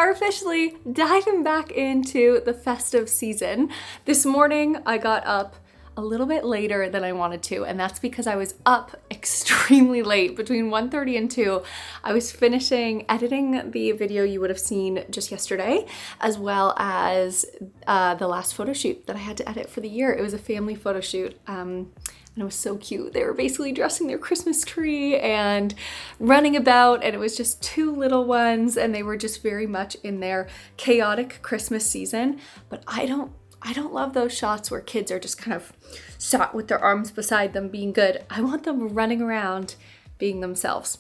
are officially diving back into the festive season. This morning I got up a little bit later than I wanted to, and that's because I was up extremely late. Between 1:30 and 2, I was finishing editing the video you would have seen just yesterday, as well as the last photo shoot that I had to edit for the year. It was a family photo shoot, and it was so cute. They were basically dressing their Christmas tree and running about, and it was just two little ones, and they were just very much in their chaotic Christmas season. But I don't love those shots where kids are just kind of sat with their arms beside them being good. I want them running around being themselves.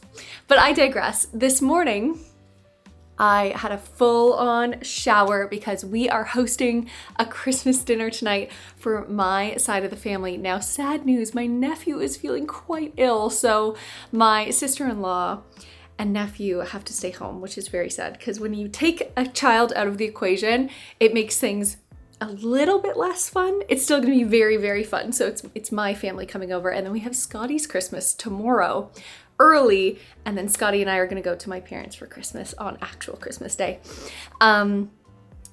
But I digress. This morning, I had a full-on shower because we are hosting a Christmas dinner tonight for my side of the family. Now, sad news, my nephew is feeling quite ill, so my sister-in-law and nephew have to stay home, which is very sad because when you take a child out of the equation, it makes things a little bit less fun. It's still gonna be very, very fun. So it's my family coming over, and then we have Scotty's Christmas tomorrow early, and then Scotty and I are gonna go to my parents for Christmas on actual Christmas Day.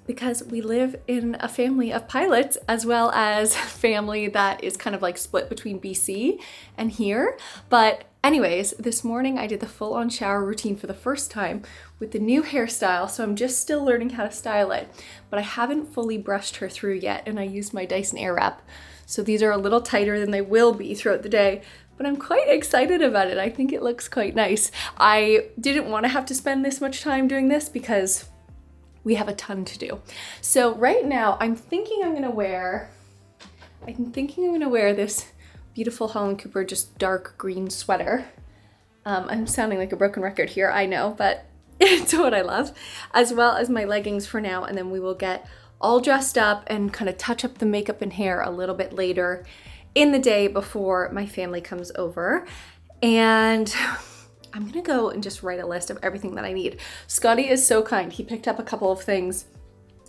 Because we live in a family of pilots, as well as family that is kind of like split between BC and here. But anyways, this morning I did the full-on shower routine for the first time with the new hairstyle, so I'm just still learning how to style it, but I haven't fully brushed her through yet, and I used my Dyson Airwrap. So these are a little tighter than they will be throughout the day, but I'm quite excited about it. I think it looks quite nice. I didn't want to have to spend this much time doing this because we have a ton to do. So right now I'm thinking I'm gonna wear this beautiful Holland Cooper just dark green sweater. I'm sounding like a broken record here, I know, but it's what I love, as well as my leggings for now, and then we will get all dressed up and kind of touch up the makeup and hair a little bit later in the day before my family comes over. And I'm gonna go and just write a list of everything that I need. Scotty is so kind. He picked up a couple of things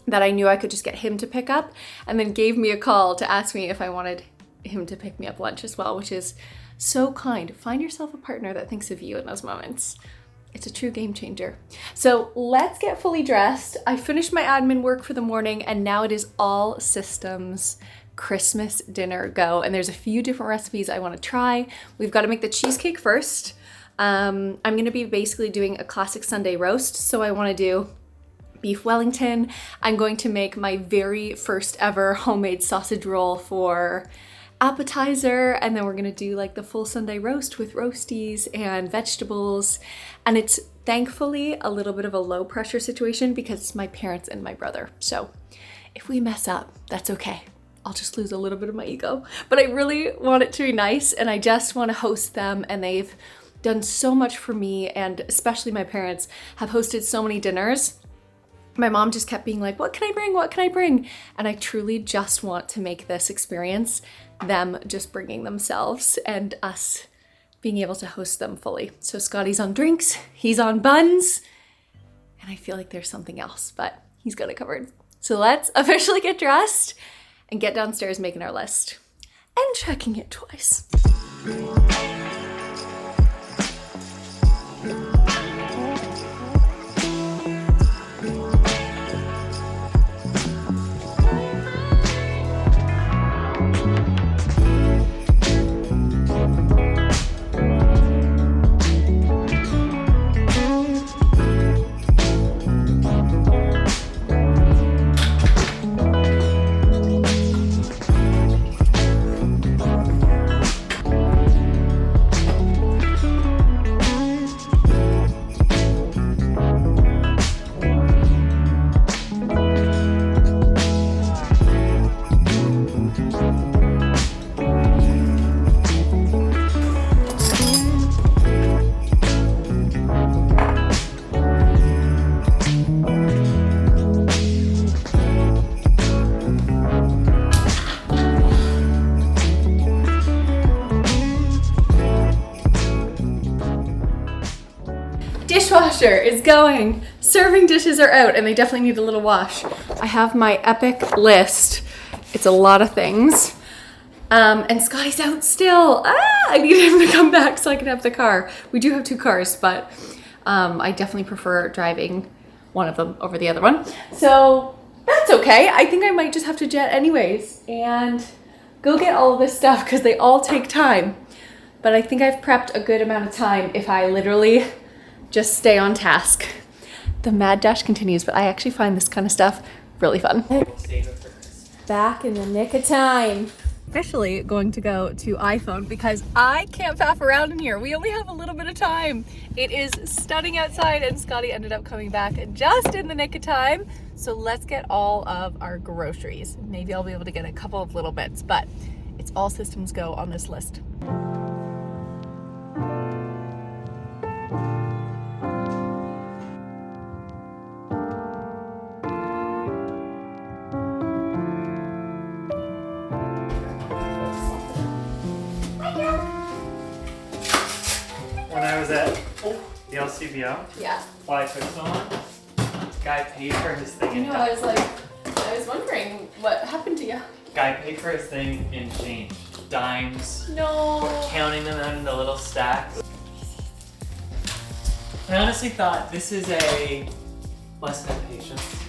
that I knew I could just get him to pick up, and then gave me a call to ask me if I wanted him to pick me up lunch as well, which is so kind. Find yourself a partner that thinks of you in those moments. It's a true game changer. So let's get fully dressed. I finished my admin work for the morning, and now it is all systems Christmas dinner go. And there's a few different recipes I want to try. We've got to make the cheesecake first. I'm going to be basically doing a classic Sunday roast. So I want to do beef Wellington. I'm going to make my very first ever homemade sausage roll for appetizer, and then we're gonna do like the full Sunday roast with roasties and vegetables. And it's thankfully a little bit of a low pressure situation because it's my parents and my brother. So if we mess up, that's okay. I'll just lose a little bit of my ego. But I really want it to be nice, and I just want to host them, and they've done so much for me, and especially my parents have hosted so many dinners. My mom just kept being like, what can I bring? What can I bring? And I truly just want to make this experience them just bringing themselves and us being able to host them fully. So Scotty's on drinks, he's on buns, and I feel like there's something else, but he's got it covered. So let's officially get dressed and get downstairs making our list and checking it twice. Dishwasher is going. Serving dishes are out, and they definitely need a little wash. I have my epic list. It's a lot of things. And Scotty's out still. I need him to come back so I can have the car. We do have two cars, but I definitely prefer driving one of them over the other one. So that's okay. I think I might just have to jet anyways and go get all of this stuff because they all take time. But I think I've prepped a good amount of time if I literally just stay on task. The mad dash continues, but I actually find this kind of stuff really fun. Back in the nick of time. Officially going to go to iPhone because I can't faff around in here. We only have a little bit of time. It is stunning outside and Scotty ended up coming back just in the nick of time. So let's get all of our groceries. Maybe I'll be able to get a couple of little bits, but it's all systems go on this list. When I was at the LCBO, Yeah. why I took so long, guy paid for his thing in I was wondering what happened to you. Guy paid for his thing in change. Dimes. No. Counting them out in the little stacks. I honestly thought this is a lesson in patience.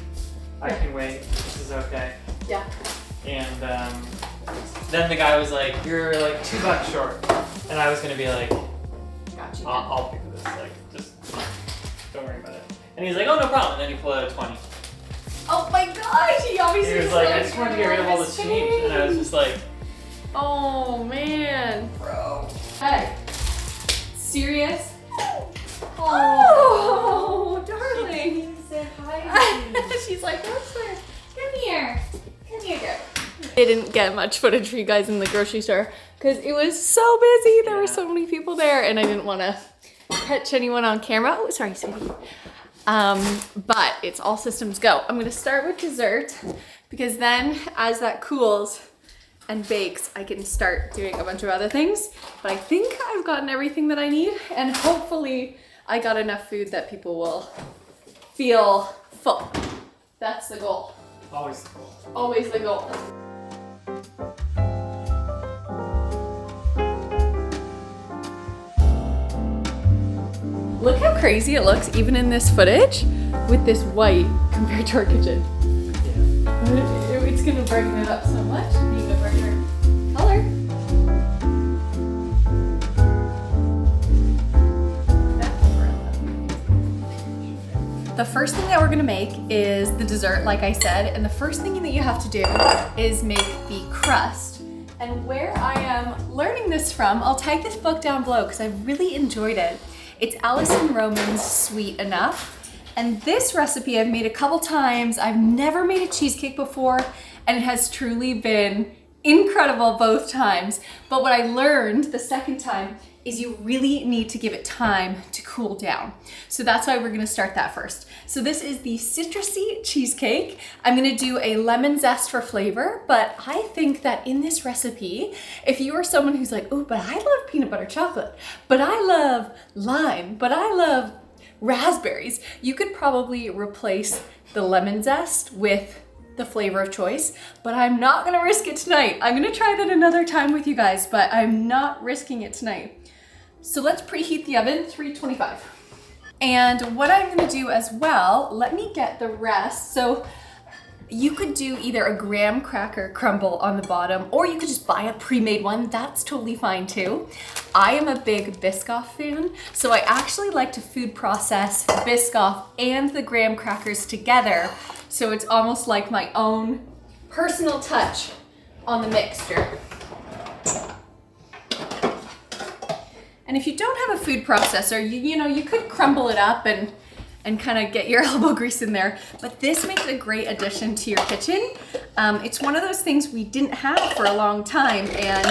I can wait. This is okay. Yeah. And then the guy was like, "You're like $2 short," and I was gonna be like, Gotcha. I'll pick this. Like, just don't worry about it. And he's like, "Oh, no problem." And then he pulled out a 20. Oh my gosh, he always He was like, "I just wanted to get rid of all this change," and I was just like, oh man, bro. Hey, serious? Oh, darling. Say hi. She's like, what's there? Come here, girl. I didn't get much footage for you guys in the grocery store because it was so busy. There were so many people there and I didn't want to catch anyone on camera. Oh, sorry, sweetie. But it's all systems go. I'm going to start with dessert because then as that cools and bakes, I can start doing a bunch of other things. But I think I've gotten everything that I need and hopefully I got enough food that people will feel full. That's the goal. always the goal. Always the goal. Look how crazy it looks even in this footage with this white compared to our kitchen. Yeah. It's gonna brighten it up so much, being a brighter color. The first thing that we're gonna make is the dessert, like I said, and the first thing that you have to do is make the crust. And where I am learning this from, I'll tag this book down below because I really enjoyed it. It's Alison Roman's Sweet Enough. And this recipe I've made a couple times. I've never made a cheesecake before, and it has truly been incredible both times. But what I learned the second time is you really need to give it time to cool down. So that's why we're gonna start that first. So this is the citrusy cheesecake. I'm gonna do a lemon zest for flavor, but I think that in this recipe, if you are someone who's like, oh, but I love peanut butter chocolate, but I love lime, but I love raspberries, you could probably replace the lemon zest with the flavor of choice, but I'm not gonna risk it tonight. I'm gonna try that another time with you guys, but I'm not risking it tonight. So let's preheat the oven, 325. And what I'm gonna do as well, let me get the rest. So you could do either a graham cracker crumble on the bottom, or you could just buy a pre-made one. That's totally fine too. I am a big Biscoff fan, so I actually like to food process Biscoff and the graham crackers together. So it's almost like my own personal touch on the mixture. And if you don't have a food processor, you know, you could crumble it up and kind of get your elbow grease in there. But this makes a great addition to your kitchen. It's one of those things we didn't have for a long time. And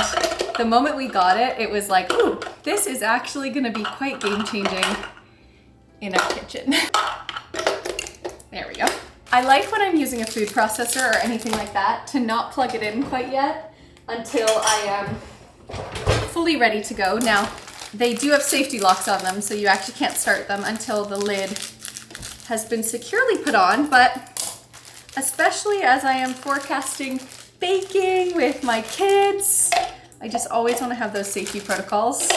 the moment we got it, it was like, ooh, this is actually gonna be quite game-changing in our kitchen. There we go. I like when I'm using a food processor or anything like that to not plug it in quite yet until I am fully ready to go. Now, they do have safety locks on them, so you actually can't start them until the lid has been securely put on, but especially as I am forecasting baking with my kids, I just always want to have those safety protocols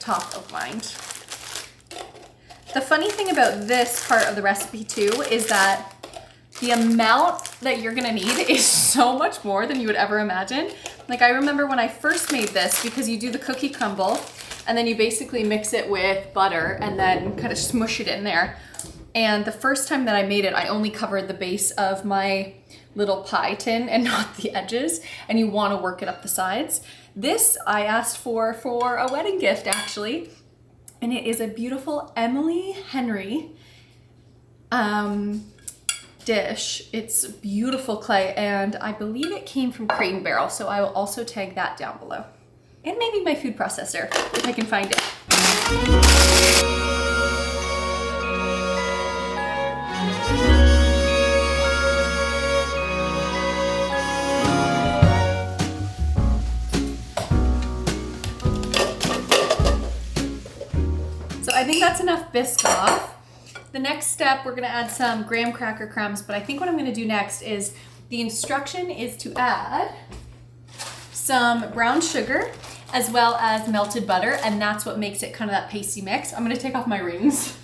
top of mind. The funny thing about this part of the recipe too is that the amount that you're gonna need is so much more than you would ever imagine. Like I remember when I first made this, because you do the cookie crumble and then you basically mix it with butter and then kind of smush it in there. And the first time that I made it, I only covered the base of my little pie tin and not the edges, and you want to work it up the sides. This I asked for a wedding gift actually, and it is a beautiful Emily Henry dish. It's beautiful clay, and I believe it came from Crate and Barrel, so I will also tag that down below. And maybe my food processor, if I can find it. So I think that's enough Biscoff. The next step, we're gonna add some graham cracker crumbs, but I think what I'm gonna do next is, the instruction is to add some brown sugar as well as melted butter, and that's what makes it kind of that pasty mix. I'm gonna take off my rings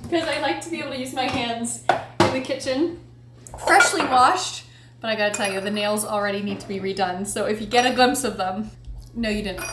because I like to be able to use my hands in the kitchen. Freshly washed, but I gotta tell you, the nails already need to be redone, so if you get a glimpse of them, no you didn't.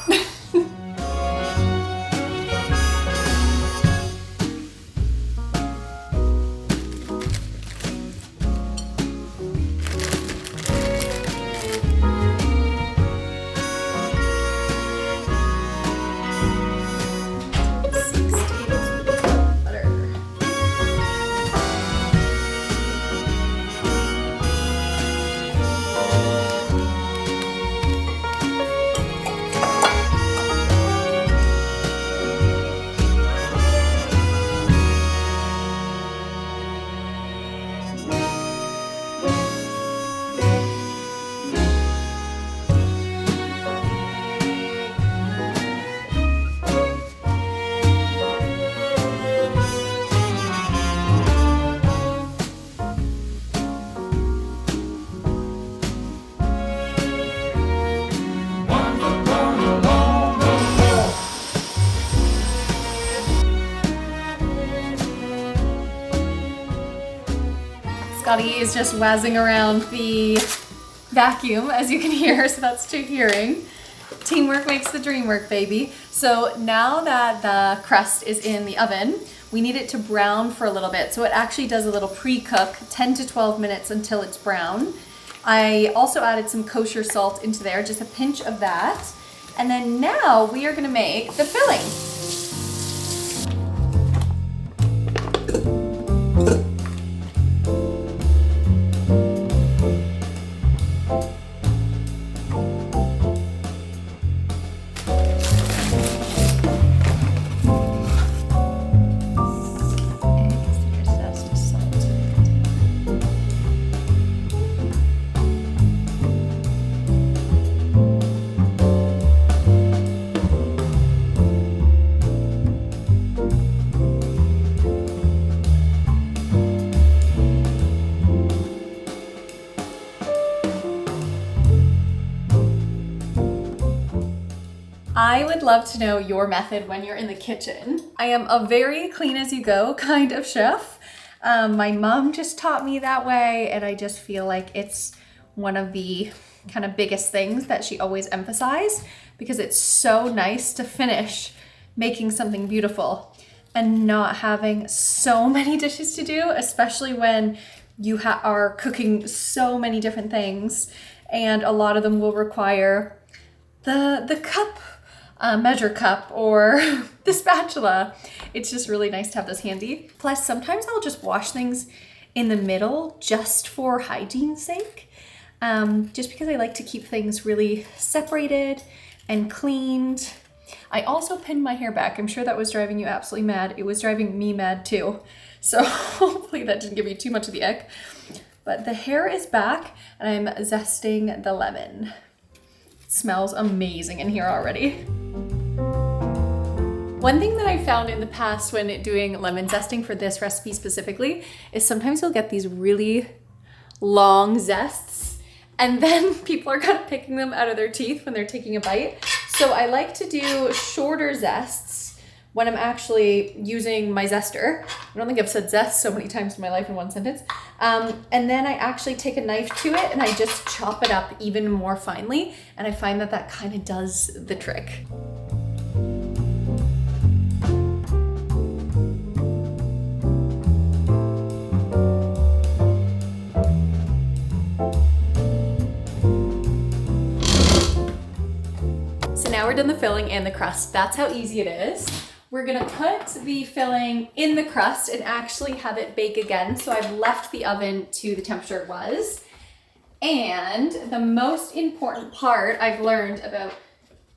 Scotty is just wazzing around the vacuum, as you can hear, so that's to hearing. Teamwork makes the dream work, baby. So now that the crust is in the oven, we need it to brown for a little bit. So it actually does a little pre-cook, 10 to 12 minutes until it's brown. I also added some kosher salt into there, just a pinch of that. And then now we are gonna make the filling. I would love to know your method when you're in the kitchen. I am a very clean as you go kind of chef. My mom just taught me that way, and I just feel like it's one of the kind of biggest things that she always emphasized, because it's so nice to finish making something beautiful and not having so many dishes to do, especially when you are cooking so many different things, and a lot of them will require the cup, measure cup, or the spatula. It's just really nice to have this handy. Plus, sometimes I'll just wash things in the middle just for hygiene's sake, just because I like to keep things really separated and cleaned. I also pinned my hair back. I'm sure that was driving you absolutely mad. It was driving me mad too. So hopefully that didn't give you too much of the ick. But the hair is back, and I'm zesting the lemon. It smells amazing in here already. One thing that I found in the past when doing lemon zesting for this recipe specifically is sometimes you'll get these really long zests, and then people are kind of picking them out of their teeth when they're taking a bite. So I like to do shorter zests when I'm actually using my zester. I don't think I've said zest so many times in my life in one sentence. And then I actually take a knife to it and I just chop it up even more finely. And I find that that kind of does the trick. So now we're done the filling and the crust. That's how easy it is. We're gonna put the filling in the crust and actually have it bake again. So I've left the oven to the temperature it was. And the most important part I've learned about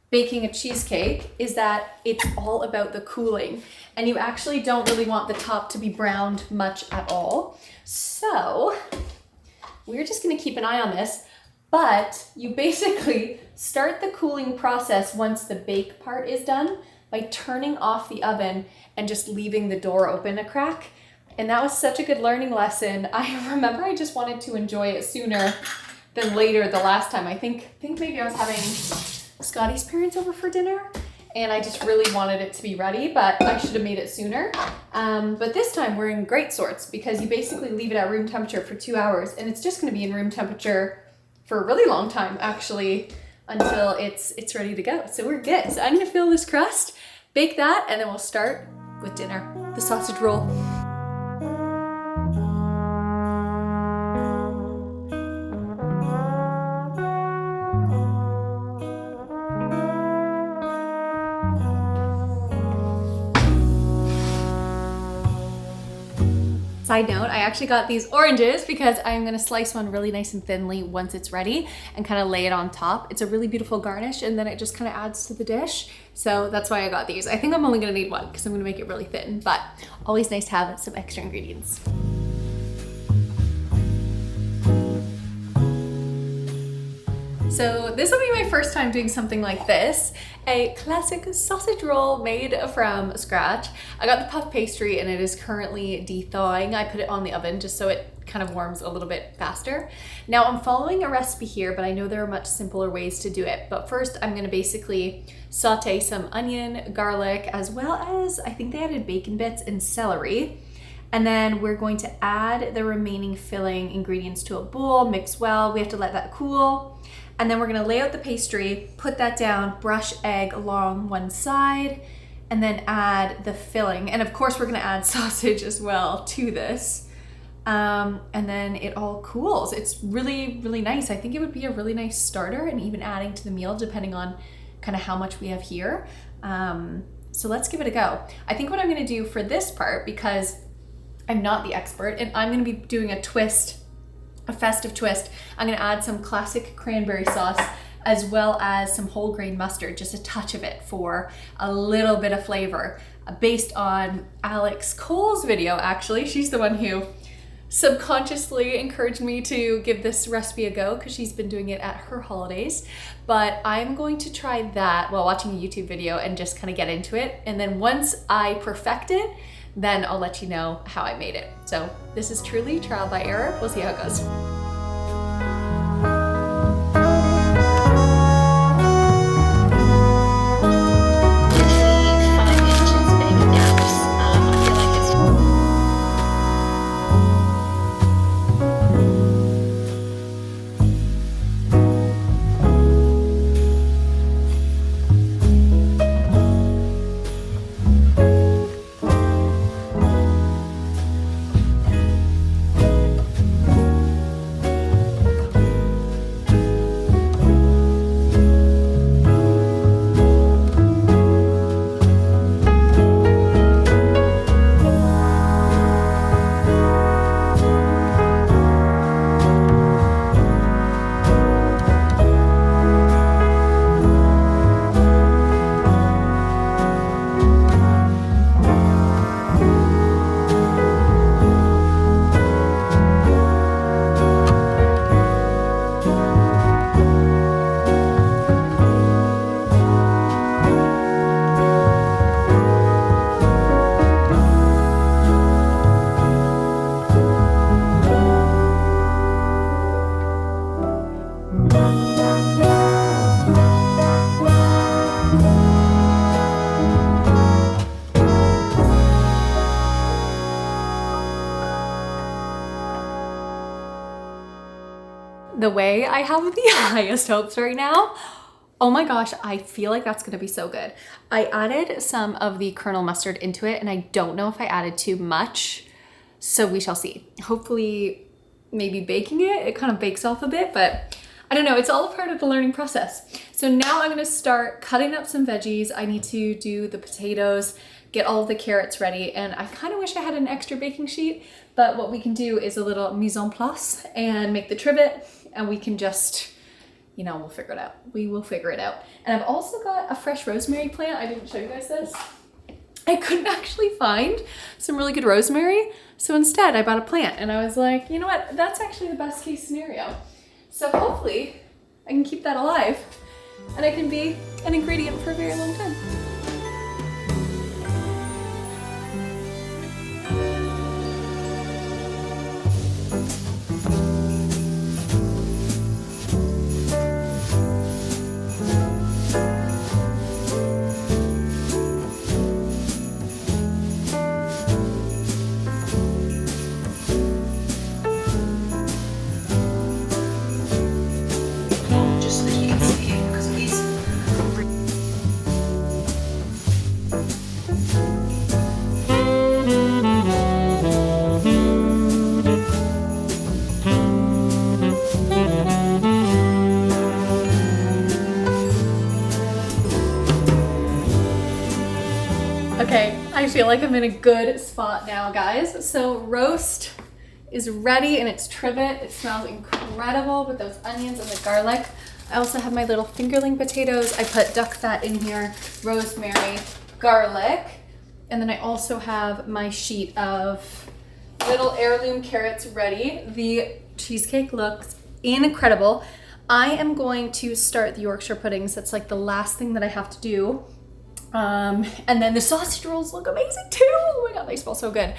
baking a cheesecake is that it's all about the cooling. And you actually don't really want the top to be browned much at all. So we're just gonna keep an eye on this, but you basically start the cooling process once the bake part is done by turning off the oven and just leaving the door open a crack. And that was such a good learning lesson. I remember I just wanted to enjoy it sooner than later the last time. I think maybe I was having Scotty's parents over for dinner and I just really wanted it to be ready, but I should have made it sooner. But this time we're in great sorts because you basically leave it at room temperature for 2 hours and it's just gonna be in room temperature for a really long time actually, until it's ready to go. So we're good. So I'm gonna fill this crust, bake that, and then we'll start with dinner, the sausage roll. Side note, I actually got these oranges because I'm gonna slice one really nice and thinly once it's ready and kind of lay it on top. It's a really beautiful garnish and then it just kind of adds to the dish. So that's why I got these. I think I'm only gonna need one because I'm gonna make it really thin, but always nice to have some extra ingredients. So this will be my first time doing something like this, a classic sausage roll made from scratch. I got the puff pastry and it is currently de-thawing. I put it on the oven just so it kind of warms a little bit faster. Now I'm following a recipe here, but I know there are much simpler ways to do it. But first I'm gonna basically saute some onion, garlic, as well as I think they added bacon bits and celery. And then we're going to add the remaining filling ingredients to a bowl, mix well. We have to let that cool. And then we're gonna lay out the pastry, put that down, brush egg along one side, and then add the filling. And of course we're gonna add sausage as well to this. And then it all cools. It's really, really nice. I think it would be a really nice starter and even adding to the meal depending on kind of how much we have here. So let's give it a go. I think what I'm gonna do for this part, because I'm not the expert and I'm gonna be doing a twist, a festive twist, I'm gonna add some classic cranberry sauce as well as some whole grain mustard, just a touch of it for a little bit of flavor, based on Alex Cole's video actually. She's the one who subconsciously encouraged me to give this recipe a go because she's been doing it at her holidays. But I'm going to try that while watching a YouTube video and just kind of get into it. And then once I perfect it, then I'll let you know how I made it. So this is truly trial by error. We'll see how it goes. the way I have the highest hopes right now. Oh my gosh, I feel like that's gonna be so good. I added some of the kernel mustard into it, and I don't know if I added too much, so we shall see. Hopefully, maybe baking it kind of bakes off a bit, but I don't know, it's all a part of the learning process. So now I'm gonna start cutting up some veggies. I need to do the potatoes, get all of the carrots ready, and I kind of wish I had an extra baking sheet, but what we can do is a little mise en place and make the trivet, and we can just, you know, we'll figure it out. We will figure it out. And I've also got a fresh rosemary plant. I didn't show you guys this. I couldn't actually find some really good rosemary, so instead I bought a plant, and I was like, you know what, that's actually the best case scenario. So hopefully I can keep that alive and it can be an ingredient for a very long time. Okay, I feel like I'm in a good spot now, guys. So roast is ready in its trivet. It smells incredible with those onions and the garlic. I also have my little fingerling potatoes. I put duck fat in here, rosemary, garlic, and then I also have my sheet of little heirloom carrots ready. The cheesecake looks incredible. I am going to start the Yorkshire puddings. That's like the last thing that I have to do. And then the sausage rolls look amazing too. Oh my God, they smell so good.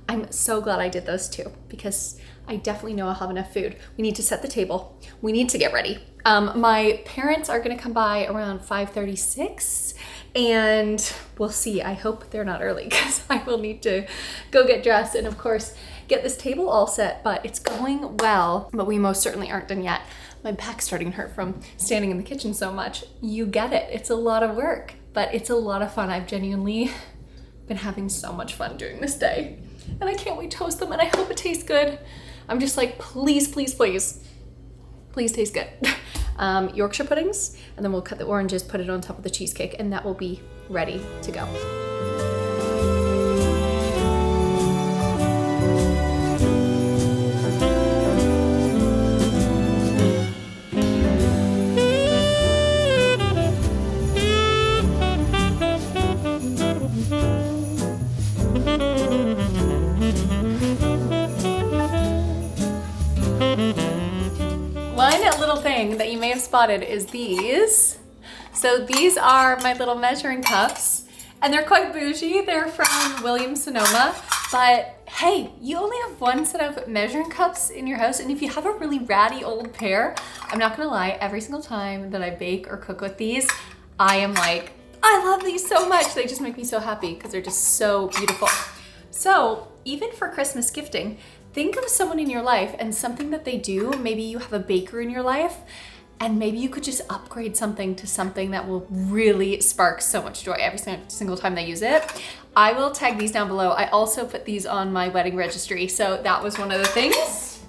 I'm so glad I did those too, because I definitely know I'll have enough food. We need to set the table. We need to get ready. My parents are gonna come by around 5:36, and we'll see. I hope they're not early, because I will need to go get dressed and of course get this table all set, but it's going well, but we most certainly aren't done yet. My back's starting to hurt from standing in the kitchen so much. You get it, it's a lot of work, but it's a lot of fun. I've genuinely been having so much fun during this day, and I can't wait to toast them, and I hope it tastes good. I'm just like, please, please, please, please taste good. Yorkshire puddings, and then we'll cut the oranges, put it on top of the cheesecake, and that will be ready to go. One little thing that you may have spotted is these. So these are my little measuring cups, and they're quite bougie. They're from Williams-Sonoma, but hey, you only have one set of measuring cups in your house, and if you have a really ratty old pair, I'm not gonna lie, every single time that I bake or cook with these, I am like, I love these so much. They just make me so happy because they're just so beautiful. So even for Christmas gifting, think of someone in your life and something that they do. Maybe you have a baker in your life, and maybe you could just upgrade something to something that will really spark so much joy every single time they use it. I will tag these down below. I also put these on my wedding registry, so that was one of the things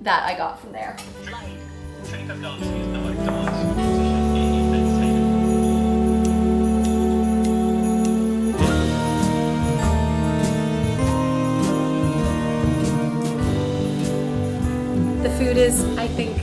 that I got from there. The food is, I think,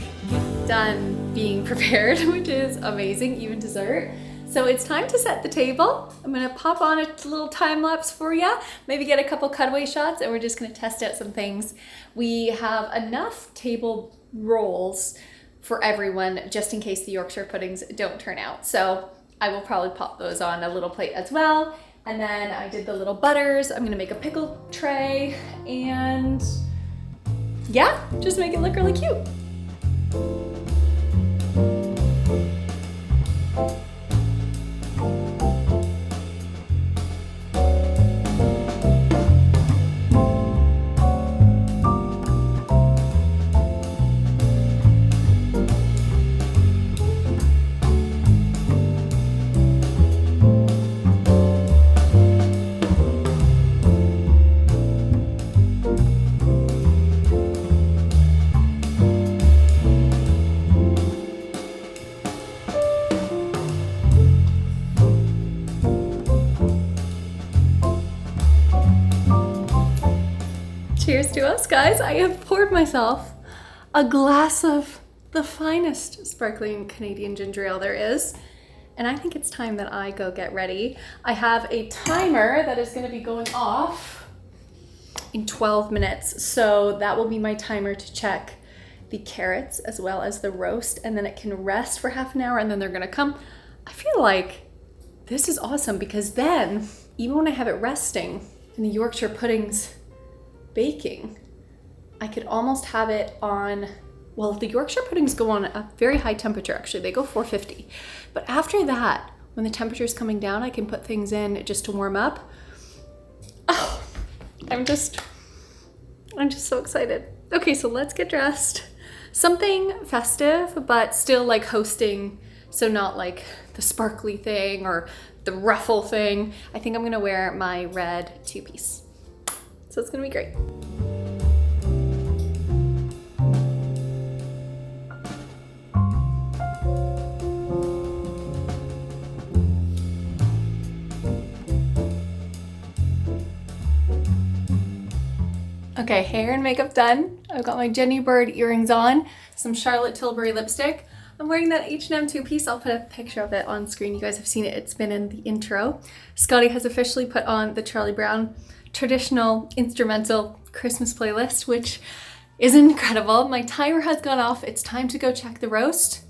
done being prepared, which is amazing, even dessert. So it's time to set the table. I'm gonna pop on a little time lapse for you, maybe get a couple cutaway shots, and we're just gonna test out some things. We have enough table rolls for everyone, just in case the Yorkshire puddings don't turn out. So I will probably pop those on a little plate as well. And then I did the little butters. I'm gonna make a pickle tray, and yeah, just make it look really cute. roast, guys. I have poured myself a glass of the finest sparkling Canadian ginger ale there is. And I think it's time that I go get ready. I have a timer that is gonna be going off in 12 minutes. So that will be my timer to check the carrots as well as the roast, and then it can rest for half an hour and then they're gonna come. I feel like this is awesome because then, even when I have it resting and the Yorkshire pudding's baking, I could almost have it on, well, the Yorkshire puddings go on a very high temperature actually, they go 450. But after that, when the temperature is coming down, I can put things in just to warm up. Oh, I'm just so excited. Okay, so let's get dressed. Something festive, but still like hosting. So not like the sparkly thing or the ruffle thing. I think I'm gonna wear my red two-piece. So it's gonna be great. Okay, hair and makeup done. I've got my Jenny Bird earrings on, some Charlotte Tilbury lipstick. I'm wearing that H&M two-piece. I'll put a picture of it on screen. You guys have seen it. It's been in the intro. Scotty has officially put on the Charlie Brown traditional instrumental Christmas playlist, which is incredible. My timer has gone off. It's time to go check the roast.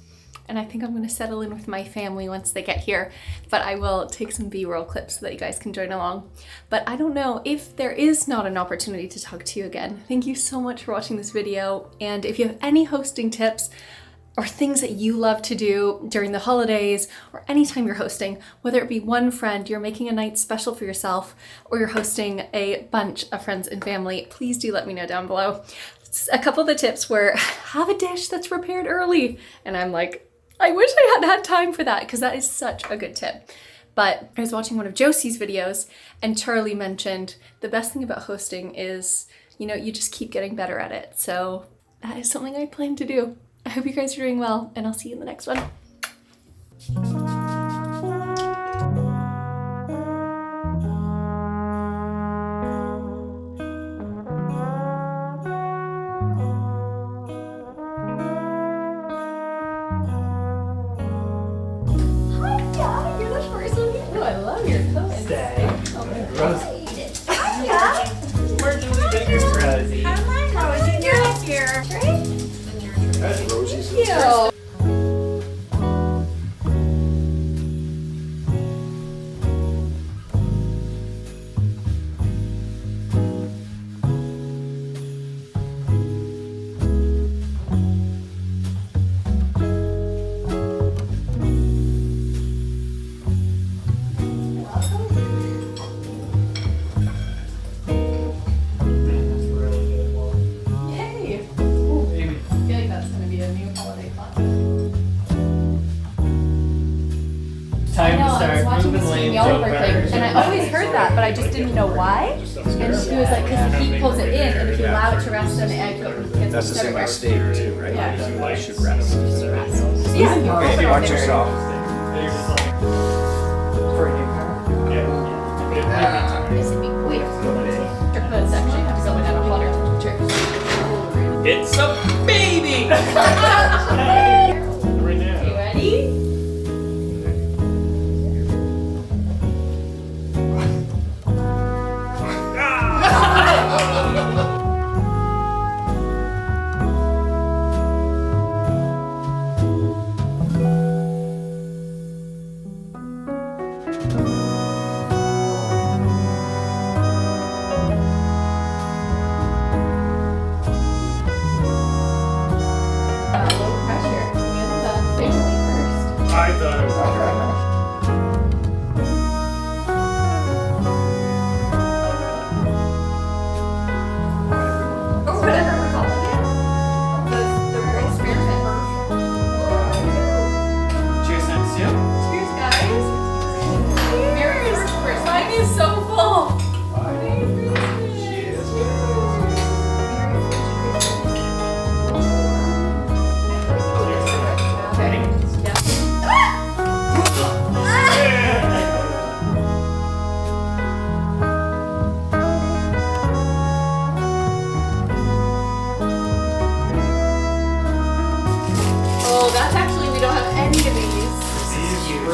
And I think I'm gonna settle in with my family once they get here, but I will take some B-roll clips so that you guys can join along. But I don't know if there is not an opportunity to talk to you again. Thank you so much for watching this video. And if you have any hosting tips or things that you love to do during the holidays or anytime you're hosting, whether it be one friend, you're making a night special for yourself, or you're hosting a bunch of friends and family, please do let me know down below. A couple of the tips were have a dish that's prepared early. And I'm like, I wish I had had time for that because that is such a good tip. But I was watching one of Josie's videos and Charlie mentioned the best thing about hosting is, you know, you just keep getting better at it. So that is something I plan to do. I hope you guys are doing well and I'll see you in the next one. And I always heard that, but I just didn't know why. And she was like, because the heat pulls it in, and if you allow it to rest, then the egg gets That's the same way steak too, right? Yeah. It should rest. Yeah. Okay, watch yourself. This would be quick. Your clothes actually have someone at a hotter temperature. It's a baby! Okay, ready? Low pressure.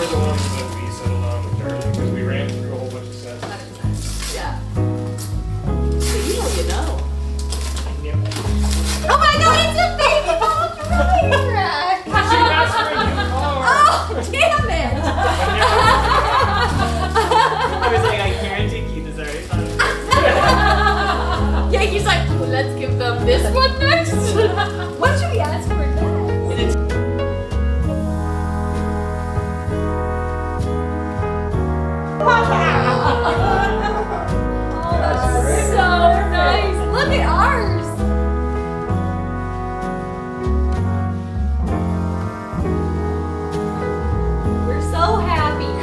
were the ones that we settled on with Darlene because we ran through a whole bunch of sets. 100%. Yeah. So you know you know. Yep. Oh my god, it's a baby ball track! She asked for a new car. Oh, damn it! I was like, I guarantee Keith is already fun. Yeah, he's like, let's give them this one next. What should we ask for next? Oh, that's so nice. Look at ours. We're so happy.